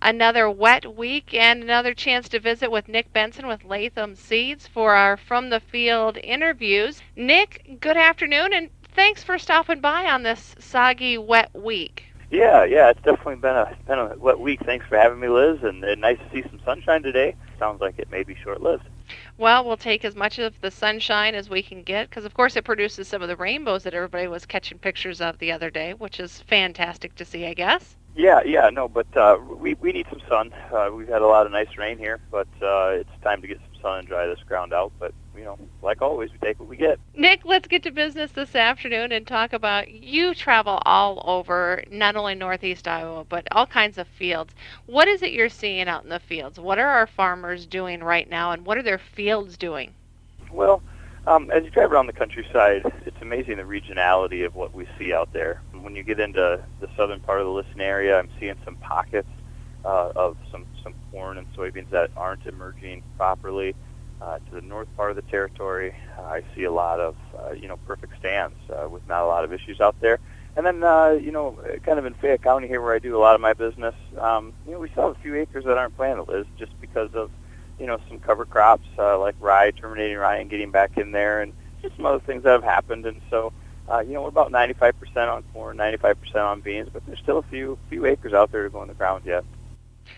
Another wet week and another chance to visit with Nick Bensen with Latham Seeds for our From the Field interviews. Nick, good afternoon, and thanks for stopping by on this soggy, wet week. Yeah, it's definitely been a wet week. Thanks for having me, Liz, and nice to see some sunshine today. Sounds like it may be short-lived. Well, we'll take as much of the sunshine as we can get because, of course, it produces some of the rainbows that everybody was catching pictures of the other day, which is fantastic to see, I guess. Yeah, no, but we need some sun. We've had a lot of nice rain here, but it's time to get some sun and dry this ground out. But like always, we take what we get. Nick, let's get to business this afternoon and talk about you travel all over, not only Northeast Iowa, but all kinds of fields. What is it you're seeing out in the fields? What are our farmers doing right now, and what are their fields doing? Well, as you drive around the countryside, it's amazing the regionality of what we see out there. When you get into the southern part of the listening area, I'm seeing some pockets of some corn and soybeans that aren't emerging properly. To the north part of the territory, I see a lot of perfect stands with not a lot of issues out there. And then kind of in Fayette County here, where I do a lot of my business, we still have a few acres that aren't planted, Liz, just because of some cover crops like rye, terminating rye, and getting back in there, and just some other things that have happened. And so, we're about 95% on corn, 95% on beans, but there's still a few acres out there to go in the ground yet.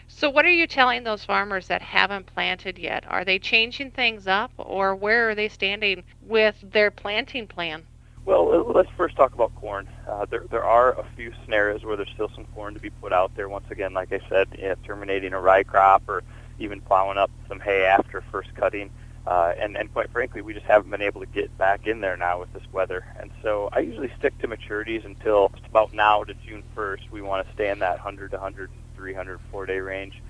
So, what are you telling those farmers that haven't planted yet? Are they changing things up, or where are they standing with their planting plan? Well, let's first talk about corn. There are a few scenarios where there's still some corn to be put out there. Once again, like I said, terminating a rye crop or even plowing up some hay after first cutting. And quite frankly, we just haven't been able to get back in there now with this weather. And so I usually stick to maturities until just about now to June 1st. We want to stay in that 100 to 103, 104-day range.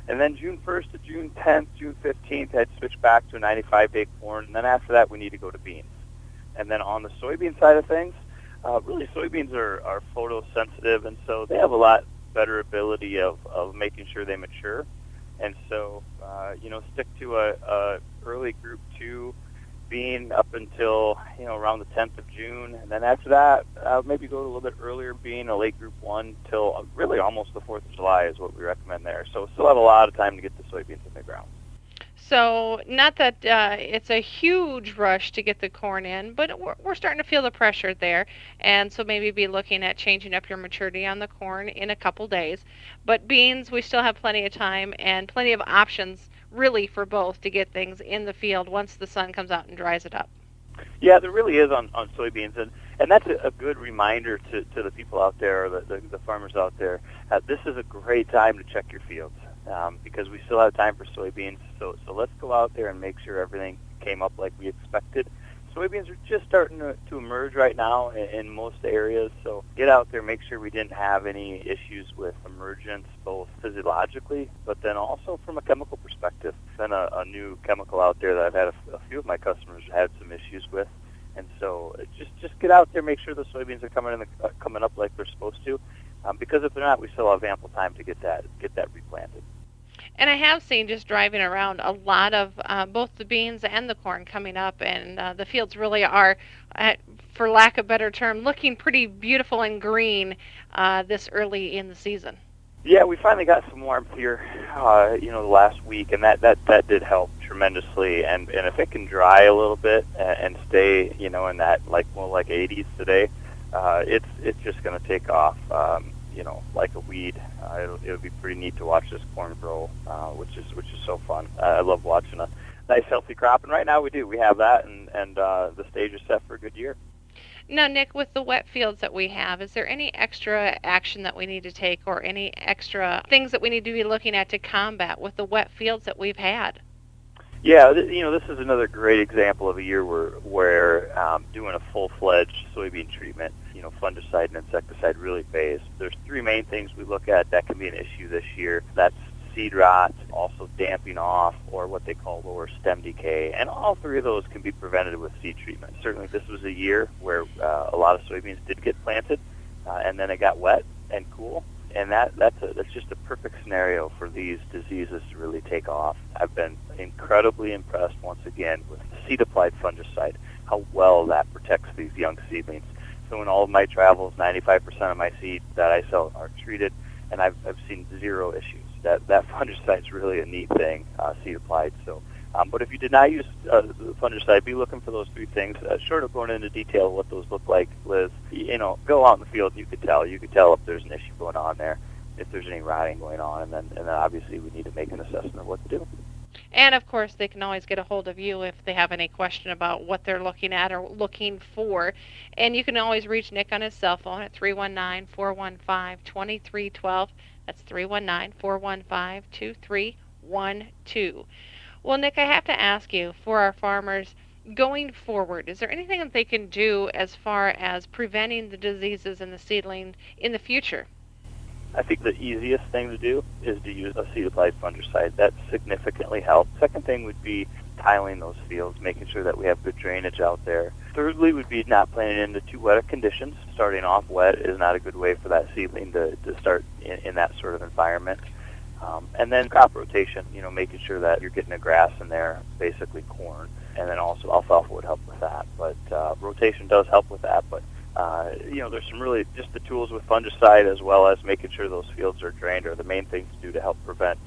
And then June 1st to June 10th, June 15th, I'd switch back to a 95-day corn. And then after that, we need to go to beans. And then on the soybean side of things, really soybeans are photosensitive, and so they have a lot better ability of making sure they mature. And so, stick to a early group 2 bean up until, around the 10th of June. And then after that, maybe go to a little bit earlier bean, a late group 1, till really almost the 4th of July is what we recommend there. So still have a lot of time to get the soybeans in the ground. So, not that it's a huge rush to get the corn in, but we're starting to feel the pressure there. And so maybe be looking at changing up your maturity on the corn in a couple days. But beans, we still have plenty of time and plenty of options, really, for both to get things in the field once the sun comes out and dries it up. Yeah, there really is on soybeans, and that's a good reminder to the people out there, or the farmers out there. This is a great time to check your fields. Because we still have time for soybeans. So let's go out there and make sure everything came up like we expected. Soybeans are just starting to emerge right now in most areas. So get out there, make sure we didn't have any issues with emergence, both physiologically, but then also from a chemical perspective. There's been a new chemical out there that I've had a few of my customers had some issues with. And so just get out there, make sure the soybeans are coming up like they're supposed to. Because if they're not, we still have ample time to get that replanted. And I have seen, just driving around, a lot of both the beans and the corn coming up, and the fields really are, for lack of a better term, looking pretty beautiful and green this early in the season. Yeah, we finally got some warmth here, the last week, and that did help tremendously. And if it can dry a little bit and stay, in that like 80s today, it's just going to take off. Like a weed. It'll be pretty neat to watch this corn grow, which is so fun. I love watching a nice healthy crop, and right now we do. We have that, and the stage is set for a good year. Now, Nick, with the wet fields that we have, is there any extra action that we need to take, or any extra things that we need to be looking at to combat with the wet fields that we've had? Yeah, this is another great example of a year where doing a full-fledged soybean treatment, fungicide and insecticide really pays. There's 3 main things we look at that can be an issue this year. That's seed rot, also damping off, or what they call lower stem decay. And all 3 of those can be prevented with seed treatment. Certainly this was a year where a lot of soybeans did get planted, and then it got wet and cool. And that's just a perfect scenario for these diseases to really take off. I've been incredibly impressed once again with the seed-applied fungicide, how well that protects these young seedlings. So in all of my travels, 95% of my seeds that I sell are treated, and I've seen zero issues. That fungicide is really a neat thing, seed applied. So, but if you did not use the fungicide, be looking for those three things. Short of going into detail what those look like, Liz, go out in the field and you could tell. You could tell if there's an issue going on there, if there's any rotting going on, and then obviously we need to make an assessment of what to do. And of course, they can always get a hold of you if they have any question about what they're looking at or looking for. And you can always reach Nick on his cell phone at 319-415-2312. That's 319-415-2312. Well, Nick, I have to ask you, for our farmers going forward, is there anything that they can do as far as preventing the diseases in the seedling in the future? I think the easiest thing to do is to use a seed-applied fungicide. That significantly helps. Second thing would be tiling those fields, making sure that we have good drainage out there. Thirdly would be not planting into too wet conditions. Starting off wet is not a good way for that seedling to start in that sort of environment. And then crop rotation, making sure that you're getting the grass in there, basically corn, and then also alfalfa would help with that. But rotation does help with that. But there's some really just the tools with fungicide as well as making sure those fields are drained are the main things to do to help prevent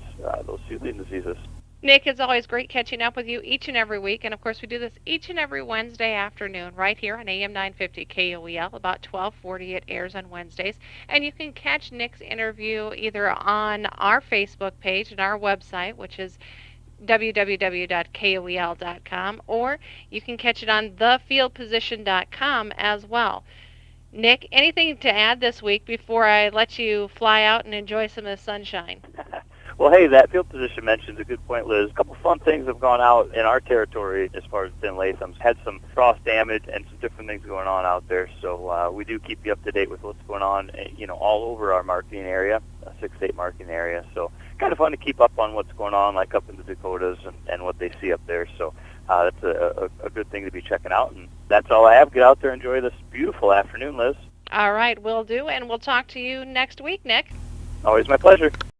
those seedling diseases. Nick, it's always great catching up with you each and every week. And of course, we do this each and every Wednesday afternoon right here on AM 950 KOEL. About 12:40 it airs on Wednesdays. And you can catch Nick's interview either on our Facebook page and our website, which is www.koel.com, or you can catch it on thefieldposition.com as well. Nick, anything to add this week before I let you fly out and enjoy some of the sunshine? Well, hey, that field position mentions a good point, Liz. A couple fun things have gone out in our territory as far as thin Latham's. Had some frost damage and some different things going on out there. So we do keep you up to date with what's going on, all over our marketing area, 6-state marketing area. So kind of fun to keep up on what's going on, like up in the Dakotas and what they see up there. So that's a good thing to be checking out. And that's all I have. Get out there, enjoy this beautiful afternoon, Liz. All right, will do, and we'll talk to you next week, Nick. Always my pleasure.